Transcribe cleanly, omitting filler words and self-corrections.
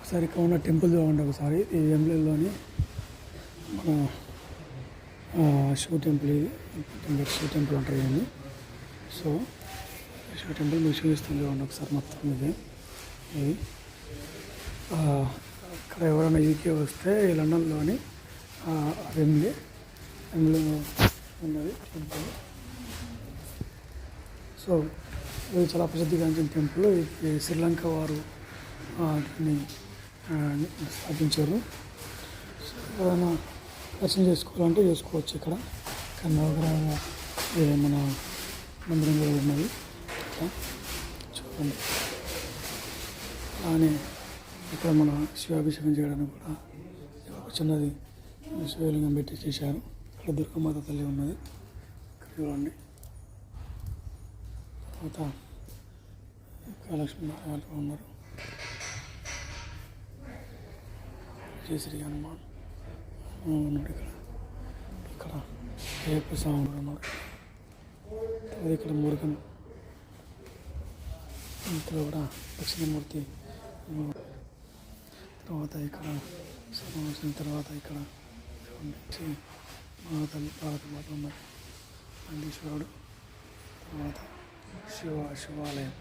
ఒకసారి ఇక్కడ ఉన్న టెంపుల్ చూడండి. ఒకసారి ఈ వెంబ్లేలోని మన శివ టెంపుల్, ఇది శివ టెంపుల్ అంటారు ఇవన్నీ. సో శివ టెంపుల్ మీకు చూపిస్తాను చూడండి ఒకసారి మొత్తం. ఇది ఇక్కడ ఎవరైనా యూకే వస్తే లండన్లోని వెంబ్లే ఉన్నది టెంపుల్. సో ఇది చాలా ప్రసిద్ధిగాంచిన టెంపుల్. ఇది శ్రీలంక వారు దీన్ని స్థాపించారు. సో ఏదైనా దర్శనం చేసుకోవాలంటే చేసుకోవచ్చు. ఇక్కడ నవగ్రహ మన మందిరం కూడా ఉన్నది. చూడండి. అలానే ఇక్కడ మన శివాభిషేకం చేయడానికి కూడా ఒక చిన్నది శివలింగం పెట్టి చేశారు. ఇక్కడ దుర్గామాత తల్లి ఉన్నది. ఇక్కడ చూడండి. తర్వాత లక్ష్మీనారాయణ ఉన్నారు. జయ శ్రీ హనుమాన్ ఉన్నాడు. ఇక్కడ అయ్యప్ప స్వామి ఉన్నాడు. ఇక్కడ మురుగన్, ఇక్కడ కూడా దక్షిణమూర్తి. తర్వాత ఇక్కడ సమావేశం తర్వాత ఇక్కడ భారత ఉన్నారు. నందీశ్వరుడు, తర్వాత శివాలయం.